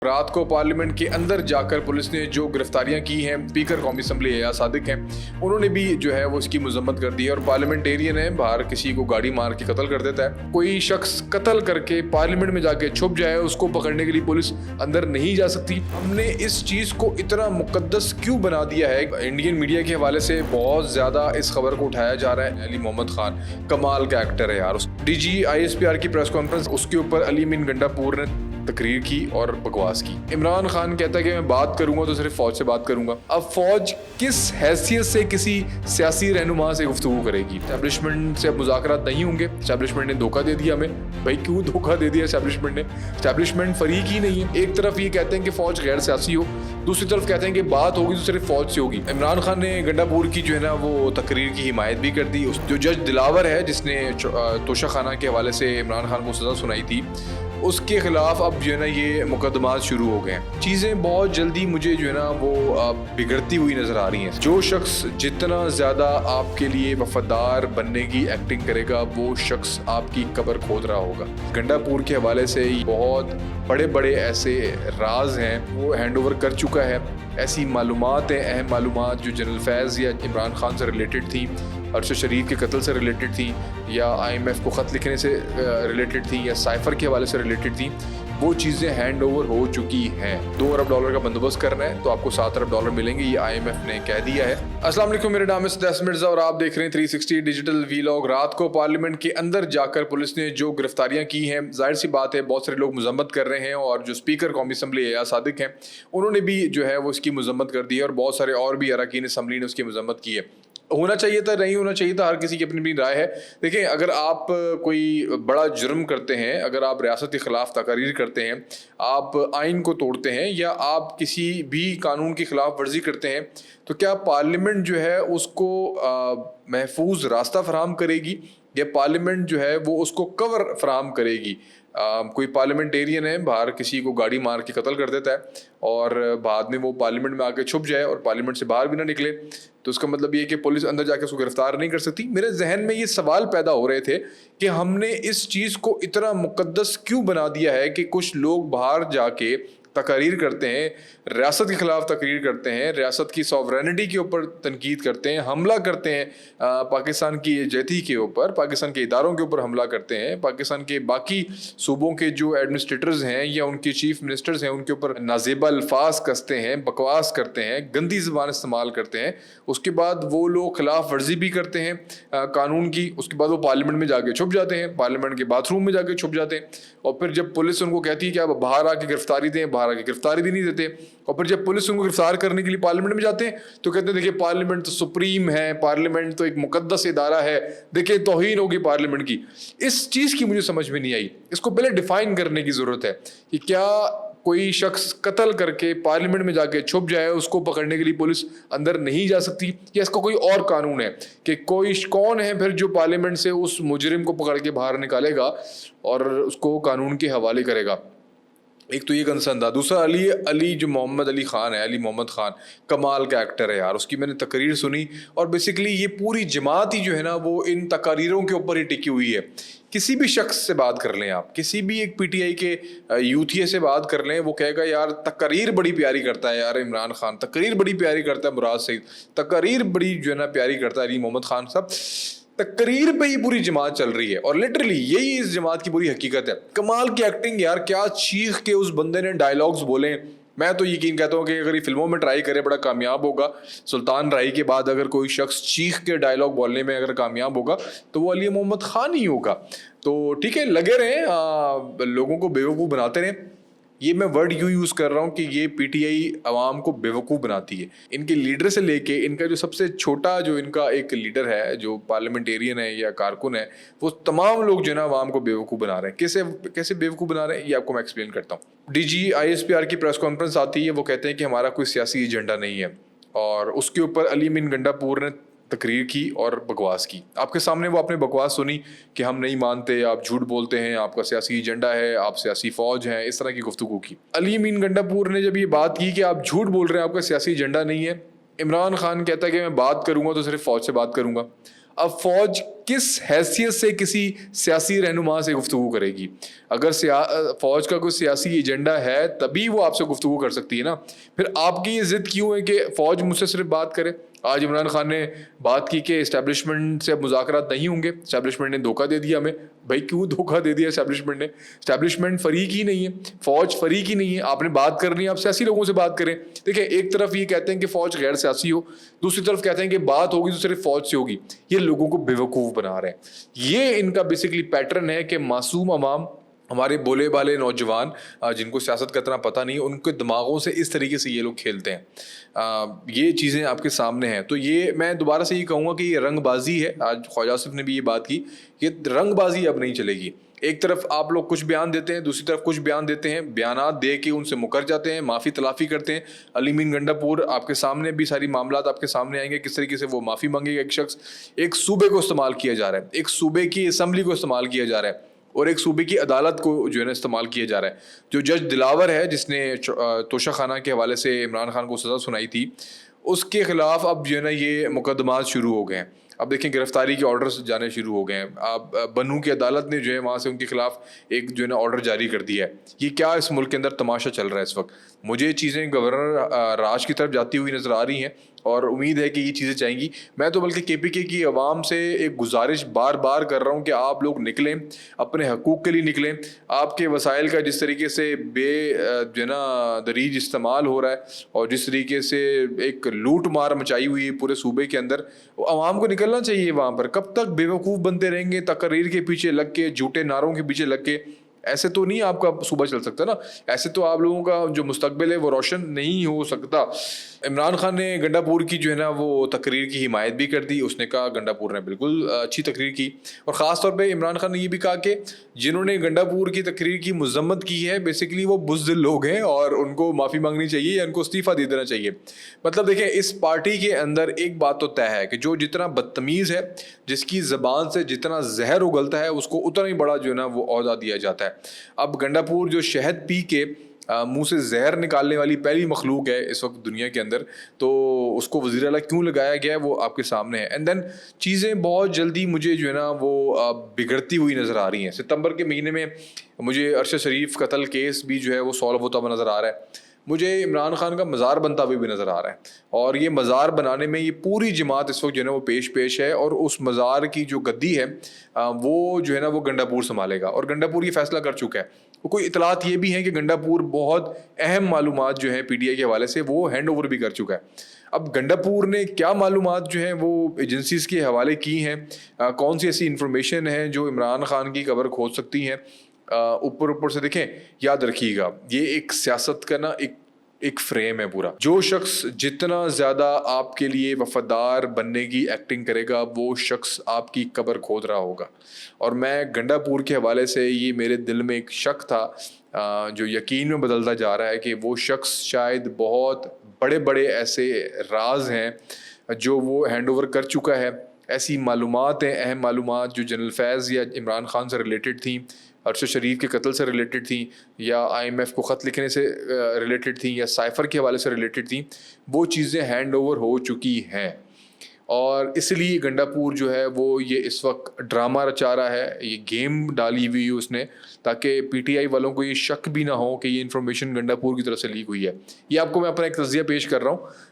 رات کو پارلیمنٹ کے اندر جا کر پولیس نے جو گرفتاریاں کی ہیں اسپیکر قومی اسمبلی ایاز صادق ہیں، انہوں نے بھی جو ہے وہ اس کی مذمت کر دی ہے اور پارلیمنٹیرین ہے باہر کسی کو گاڑی مار کے قتل کر دیتا ہے۔ کوئی شخص قتل کر کے پارلیمنٹ میں جا کے چھپ جائے، اس کو پکڑنے کے لیے پولیس اندر نہیں جا سکتی۔ ہم نے اس چیز کو اتنا مقدس کیوں بنا دیا ہے؟ انڈین میڈیا کے حوالے سے بہت زیادہ اس خبر کو اٹھایا جا رہا ہے۔ علی محمد خان کمال کا ایکٹر ہے یار۔ D G I S P R کی پریس کانفرنس، اس کے اوپر علی امین گنڈا پور نے تقریر کی اور بکواس کی۔ عمران خان کہتا ہے کہ میں بات کروں گا تو صرف فوج سے بات کروں گا۔ اب فوج کس حیثیت سے کسی سیاسی رہنما سے گفتگو کرے گی؟ اسٹیبلشمنٹ سے اب مذاکرات نہیں ہوں گے۔ اسٹیبلشمنٹ نے دھوکہ دے دیا ہمیں۔ بھائی کیوں دھوکہ دے دیا اسٹیبلشمنٹ نے؟ اسٹیبلشمنٹ فریق ہی نہیں ہے۔ ایک طرف یہ کہتے ہیں کہ فوج غیر سیاسی ہو، دوسری طرف کہتے ہیں کہ بات ہوگی تو صرف فوج سے ہوگی۔ عمران خان نے گنڈا پور کی جو ہے نا وہ تقریر کی حمایت بھی کر دی۔ جو جج دلاور ہے جس نے توشہ خانہ کے حوالے سے عمران خان کو سزا سنائی تھی، اس کے خلاف اب جو ہے نا یہ مقدمات شروع ہو گئے ہیں۔ چیزیں بہت جلدی مجھے جو ہے نا وہ بگڑتی ہوئی نظر آ رہی ہیں۔ جو شخص جتنا زیادہ آپ کے لیے وفادار بننے کی ایکٹنگ کرے گا، وہ شخص آپ کی قبر کھود رہا ہوگا۔ گنڈا پور کے حوالے سے بہت بڑے بڑے ایسے راز ہیں وہ ہینڈ اوور کر چکا ہے۔ ایسی معلومات ہیں، اہم معلومات جو جنرل فیض یا عمران خان سے ریلیٹڈ تھیں، ارشد شریف کے قتل سے ریلیٹڈ تھیں، یا آئی ایم ایف کو خط لکھنے سے ریلیٹڈ تھیں، یا سائفر کے حوالے سے ریلیٹڈ تھیں، وہ چیزیں ہینڈ اوور ہو چکی ہیں۔ $2 ارب کا بندوبست کرنا ہے تو آپ کو $7 ارب ملیں گے، یہ آئی ایم ایف نے کہہ دیا ہے۔ السلام علیکم، میرا نام ہے سدیس مرزا اور آپ دیکھ رہے ہیں 360 ڈیجیٹل ویلاگ۔ رات کو پارلیمنٹ کے اندر جا کر پولیس نے جو گرفتاریاں کی ہیں، ظاہر سی بات ہے بہت سارے لوگ مذمت کر رہے ہیں، اور جو اسپیکر قومی اسمبلی ایاز صادق ہیں انہوں نے بھی جو ہے وہ اس کی مذمت کر دی ہے، اور بہت سارے اور بھی اراکین اسمبلی نے اس کی مذمت کی ہے۔ ہونا چاہیے تھا، نہیں ہونا چاہیے تھا، ہر کسی کی اپنی اپنی رائے ہے۔ دیکھیں، اگر آپ کوئی بڑا جرم کرتے ہیں، اگر آپ ریاست کے خلاف تقاریر کرتے ہیں، آپ آئین کو توڑتے ہیں، یا آپ کسی بھی قانون کی خلاف ورزی کرتے ہیں، تو کیا پارلیمنٹ جو ہے اس کو محفوظ راستہ فراہم کرے گی، یا پارلیمنٹ جو ہے وہ اس کو کور فراہم کرے گی؟ کوئی پارلیمنٹیرین ہے باہر کسی کو گاڑی مار کے قتل کر دیتا ہے، اور بعد میں وہ پارلیمنٹ میں آ کے چھپ جائے اور پارلیمنٹ سے باہر بھی نہ نکلے، تو اس کا مطلب یہ کہ پولیس اندر جا کے اس کو گرفتار نہیں کر سکتی۔ میرے ذہن میں یہ سوال پیدا ہو رہے تھے کہ ہم نے اس چیز کو اتنا مقدس کیوں بنا دیا ہے کہ کچھ لوگ باہر جا کے تقاریر کرتے ہیں، ریاست کے خلاف تقریر کرتے ہیں، ریاست کی سوورینٹی کے اوپر تنقید کرتے ہیں، حملہ کرتے ہیں پاکستان کی یکجہتی کے اوپر، پاکستان کے اداروں کے اوپر حملہ کرتے ہیں، پاکستان کے باقی صوبوں کے جو ایڈمنسٹریٹرز ہیں یا ان کے چیف منسٹرز ہیں ان کے اوپر نازیبا الفاظ کستے ہیں، بکواس کرتے ہیں، گندی زبان استعمال کرتے ہیں۔ اس کے بعد وہ لوگ خلاف ورزی بھی کرتے ہیں قانون کی، اس کے بعد وہ پارلیمنٹ میں جا کے چھپ جاتے ہیں، پارلیمنٹ کے باتھ روم میں جا کے چھپ جاتے ہیں، اور پھر جب پولیس ان کو کہتی ہے کہ آپ باہر آ کے گرفتاری دیں، باہر آ کے گرفتاری بھی نہیں دیتے، اور پھر جب پولیس ان کو گرفتار کرنے کے لیے پارلیمنٹ میں جاتے ہیں تو کہتے ہیں دیکھیں پارلیمنٹ تو سپریم ہے، پارلیمنٹ تو ایک مقدس ادارہ ہے، دیکھیں توہین ہوگی پارلیمنٹ کی۔ اس چیز کی مجھے سمجھ میں نہیں آئی۔ اس کو پہلے ڈیفائن کرنے کی ضرورت ہے کہ کیا کوئی شخص قتل کر کے پارلیمنٹ میں جا کے چھپ جائے، اس کو پکڑنے کے لیے پولیس اندر نہیں جا سکتی، یا اس کا کوئی اور قانون ہے کہ کوئی کون ہے پھر جو پارلیمنٹ سے اس مجرم کو پکڑ کے باہر نکالے گا اور اس کو قانون کے حوالے کرے گا؟ ایک تو یہ کنسرن تھا۔ دوسرا علی جو محمد علی خان ہے، علی محمد خان کمال کا ایکٹر ہے یار۔ اس کی میں نے تقریر سنی، اور بیسیکلی یہ پوری جماعت ہی جو ہے نا وہ ان تقاریروں کے اوپر ہی ٹکی ہوئی ہے۔ کسی بھی شخص سے بات کر لیں، آپ کسی بھی ایک پی ٹی آئی کے یوتھیے سے بات کر لیں، وہ کہے گا یار تقریر بڑی پیاری کرتا ہے یار عمران خان، تقریر بڑی پیاری کرتا ہے مراد سعید، تقریر بڑی جو ہے نا پیاری کرتا ہے علی محمد خان صاحب۔ تقریر پہ ہی پوری جماعت چل رہی ہے، اور لٹرلی یہی اس جماعت کی پوری حقیقت ہے۔ کمال کی ایکٹنگ یار، کیا چیخ کے اس بندے نے ڈائلاگز بولے۔ میں تو یقین کہتا ہوں کہ اگر یہ فلموں میں ٹرائی کرے بڑا کامیاب ہوگا۔ سلطان رائی کے بعد اگر کوئی شخص چیخ کے ڈائلاگ بولنے میں اگر کامیاب ہوگا تو وہ علی محمد خان ہی ہوگا۔ تو ٹھیک ہے، لگے رہیں لوگوں کو بیوقوف بناتے رہیں۔ یہ میں ورڈ یوں یوز کر رہا ہوں کہ یہ پی ٹی آئی عوام کو بیوقوف بناتی ہے۔ ان کے لیڈر سے لے کے ان کا جو سب سے چھوٹا جو ان کا ایک لیڈر ہے، جو پارلیمنٹیرین ہے یا کارکن ہے، وہ تمام لوگ جو ہے نا عوام کو بیوقوف بنا رہے ہیں۔ کیسے بیوقوف بنا رہے ہیں یہ آپ کو میں ایکسپلین کرتا ہوں۔ D G I S P R کی پریس کانفرنس آتی ہے، وہ کہتے ہیں کہ ہمارا کوئی سیاسی ایجنڈا نہیں ہے، اور اس کے اوپر علی امین گنڈا پور نے تقریر کی اور بکواس کی۔ آپ کے سامنے وہ اپنے بکواس سنی کہ ہم نہیں مانتے، آپ جھوٹ بولتے ہیں، آپ کا سیاسی ایجنڈا ہے، آپ سیاسی فوج ہیں، اس طرح کی گفتگو کی۔ علی امین گنڈا پور نے جب یہ بات کی کہ آپ جھوٹ بول رہے ہیں، آپ کا سیاسی ایجنڈا نہیں ہے، عمران خان کہتا ہے کہ میں بات کروں گا تو صرف فوج سے بات کروں گا۔ اب فوج کس حیثیت سے کسی سیاسی رہنما سے گفتگو کرے گی؟ اگر فوج کا کوئی سیاسی ایجنڈا ہے تبھی وہ آپ سے گفتگو کر سکتی ہے نا. پھر آپ کی یہ ضد کیوں ہے کہ فوج مجھ سے صرف بات کرے؟ آج عمران خان نے بات کی کہ اسٹیبلشمنٹ سے مذاکرات نہیں ہوں گے, اسٹیبلشمنٹ نے دھوکہ دے دیا ہمیں. بھائی کیوں دھوکہ دے دیا اسٹیبلشمنٹ نے؟ اسٹیبلشمنٹ فریق ہی نہیں ہے, فوج فریق ہی نہیں ہے. آپ نے بات کرنی ہے آپ سیاسی لوگوں سے بات کریں. دیکھیں ایک طرف یہ کہتے ہیں کہ فوج غیر سیاسی ہو, دوسری طرف کہتے ہیں کہ بات ہوگی تو صرف فوج سے ہوگی. یہ لوگوں کو بیوقوف بنا رہے ہیں. یہ ان کا بیسیکلی پیٹرن ہے کہ معصوم عوام, ہمارے بولے بالے نوجوان جن کو سیاست کا اتنا پتہ نہیں, ان کے دماغوں سے اس طریقے سے یہ لوگ کھیلتے ہیں. یہ چیزیں آپ کے سامنے ہیں. تو یہ میں دوبارہ سے یہ کہوں گا کہ یہ رنگ بازی ہے. آج خواجہ آصف نے بھی یہ بات کی کہ رنگ بازی اب نہیں چلے گی. ایک طرف آپ لوگ کچھ بیان دیتے ہیں, دوسری طرف کچھ بیان دیتے ہیں, بیانات دے کے ان سے مکر جاتے ہیں, معافی تلافی کرتے ہیں. علی مین گنڈا پور آپ کے سامنے بھی ساری معاملات آپ کے سامنے آئیں گے, کس طریقے سے وہ معافی مانگے گا. ایک شخص, ایک صوبے کو استعمال کیا جا رہا ہے, ایک صوبے کی اسمبلی کو استعمال کیا جا رہا ہے, اور ایک صوبے کی عدالت کو جو ہے نا استعمال کیا جا رہا ہے. جو جج دلاور ہے جس نے توشہ خانہ کے حوالے سے عمران خان کو سزا سنائی تھی, اس کے خلاف اب جو ہے نا یہ مقدمات شروع ہو گئے ہیں. اب دیکھیں گرفتاری کے آرڈرز جانے شروع ہو گئے ہیں. اب بنو کی عدالت نے جو ہے وہاں سے ان کے خلاف ایک جو ہے نا آرڈر جاری کر دیا ہے. یہ کیا اس ملک کے اندر تماشا چل رہا ہے اس وقت؟ مجھے چیزیں گورنر راج کی طرف جاتی ہوئی نظر آ رہی ہیں, اور امید ہے کہ یہ چیزیں چاہیں گی. میں تو بلکہ کے پی کے کی عوام سے ایک گزارش بار بار کر رہا ہوں کہ آپ لوگ نکلیں, اپنے حقوق کے لیے نکلیں. آپ کے وسائل کا جس طریقے سے بے جو ہے نا دریج استعمال ہو رہا ہے, اور جس طریقے سے ایک لوٹ مار مچائی ہوئی ہے پورے صوبے کے اندر, عوام کو نکلنا چاہیے وہاں پر. کب تک بے وقوف بنتے رہیں گے تقریر کے پیچھے لگ کے, جھوٹے نعروں کے پیچھے لگ کے؟ ایسے تو نہیں آپ کا صوبہ چل سکتا نا. ایسے تو آپ لوگوں کا جو مستقبل ہے وہ روشن نہیں ہو سکتا. عمران خان نے گنڈا پور کی جو ہے نا وہ تقریر کی حمایت بھی کر دی. اس نے کہا گنڈا پور نے بالکل اچھی تقریر کی, اور خاص طور پہ عمران خان نے یہ بھی کہا کہ جنہوں نے گنڈا پور کی تقریر کی مذمت کی ہے بیسیکلی وہ بزدل لوگ ہیں, اور ان کو معافی مانگنی چاہیے یا ان کو استعفیٰ دے دینا چاہیے. مطلب دیکھیں اس پارٹی کے اندر ایک بات تو طے ہے کہ جو جتنا بدتمیز ہے, جس کی زبان سے جتنا زہر اگلتا ہے, اس کو اتنا ہی بڑا جو ہے نا وہ عہدہ دیا جاتا ہے. اب گنڈا پور جو شہد پی کے منہ سے زہر نکالنے والی پہلی مخلوق ہے اس وقت دنیا کے اندر, تو اس کو وزیر اعلیٰ کیوں لگایا گیا ہے وہ آپ کے سامنے ہے. اینڈ دین چیزیں بہت جلدی مجھے جو ہے نا وہ بگڑتی ہوئی نظر آ رہی ہیں. ستمبر کے مہینے میں مجھے ارشد شریف قتل کیس بھی جو ہے وہ سالو ہوتا ہوا نظر آ رہا ہے. مجھے عمران خان کا مزار بنتا ہوئے بھی نظر آ رہا ہے, اور یہ مزار بنانے میں یہ پوری جماعت اس وقت جو ہے نا وہ پیش ہے, اور اس مزار کی جو گدی ہے وہ جو ہے نا وہ گنڈا پور سنبھالے گا. اور گنڈا پور یہ فیصلہ کر چکا ہے. کوئی اطلاعات یہ بھی ہیں کہ گنڈا پور بہت اہم معلومات جو ہیں پی ٹی آئی کے حوالے سے وہ ہینڈ اوور بھی کر چکا ہے. اب گنڈا پور نے کیا معلومات جو ہیں وہ ایجنسیز کے حوالے کی ہیں, کون سی ایسی انفارمیشن ہیں جو عمران خان کی قبر کھود سکتی ہیں, اوپر سے دیکھیں. یاد رکھیے گا یہ ایک سیاست کا نا ایک فریم ہے پورا. جو شخص جتنا زیادہ آپ کے لیے وفادار بننے کی ایکٹنگ کرے گا وہ شخص آپ کی قبر کھود رہا ہوگا. اور میں گنڈا پور کے حوالے سے یہ میرے دل میں ایک شک تھا جو یقین میں بدلتا جا رہا ہے کہ وہ شخص شاید بہت بڑے بڑے ایسے راز ہیں جو وہ ہینڈ اوور کر چکا ہے. ایسی معلومات ہیں, اہم معلومات جو جنرل فیض یا عمران خان سے ریلیٹڈ تھیں, ارشد شریف کے قتل سے ریلیٹڈ تھیں, یا IMF کو خط لکھنے سے ریلیٹڈ تھیں, یا سائفر کے حوالے سے ریلیٹڈ تھیں, وہ چیزیں ہینڈ اوور ہو چکی ہیں. اور اس لیے گنڈا پور جو ہے وہ یہ اس وقت ڈرامہ رچا رہا ہے, یہ گیم ڈالی ہوئی ہے اس نے, تاکہ پی ٹی آئی والوں کو یہ شک بھی نہ ہو کہ یہ انفارمیشن گنڈا پور کی طرف سے لیک ہوئی ہے. یہ آپ کو میں اپنا ایک تجزیہ پیش کر رہا ہوں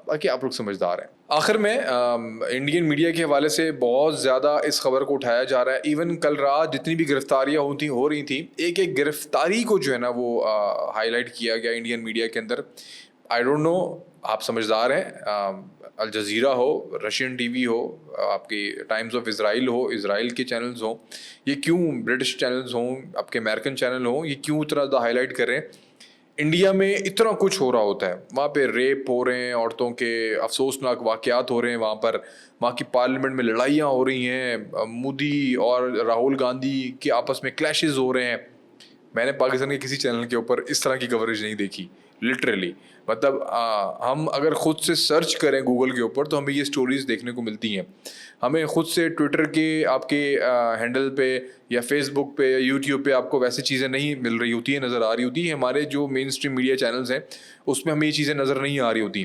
باقی آپ لوگ سمجھدار ہیں. آخر میں انڈین میڈیا کے حوالے سے بہت زیادہ اس خبر کو اٹھایا جا رہا ہے. ایون کل رات جتنی بھی گرفتاریاں ہو رہی تھیں, ایک ایک گرفتاری کو جو ہے نا وہ ہائی لائٹ کیا گیا انڈین میڈیا کے اندر. آئی ڈونٹ نو, آپ سمجھدار ہیں, الجزیرہ ہو, رشین ٹی وی ہو, آپ کی ٹائمز آف اسرائیل ہو, اسرائیل کے چینلز ہوں, یہ کیوں برٹش چینلز ہوں, آپ کے امریکن چینل ہوں, یہ کیوں اتنا زیادہ ہائی لائٹ کر رہے ہیں؟ انڈیا میں اتنا کچھ ہو رہا ہوتا ہے, وہاں پہ ریپ ہو رہے ہیں, عورتوں کے افسوسناک واقعات ہو رہے ہیں وہاں کی پارلیمنٹ میں لڑائیاں ہو رہی ہیں, مودی اور راہل گاندھی کے آپس میں کلیشز ہو رہے ہیں. میں نے پاکستان کے کسی چینل کے اوپر اس طرح کی کوریج نہیں دیکھی لٹرلی. مطلب ہم اگر خود سے سرچ کریں گوگل کے اوپر تو ہمیں یہ سٹوریز دیکھنے کو ملتی ہیں. ہمیں خود سے ٹویٹر کے آپ کے ہینڈل پہ یا فیس بک پہ یا یوٹیوب پہ آپ کو ویسی چیزیں نہیں مل رہی ہوتی ہیں, نظر آ رہی ہوتی ہیں. ہمارے جو مین اسٹریم میڈیا چینلز ہیں اس میں ہمیں یہ چیزیں نظر نہیں آ رہی ہوتی.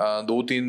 2-3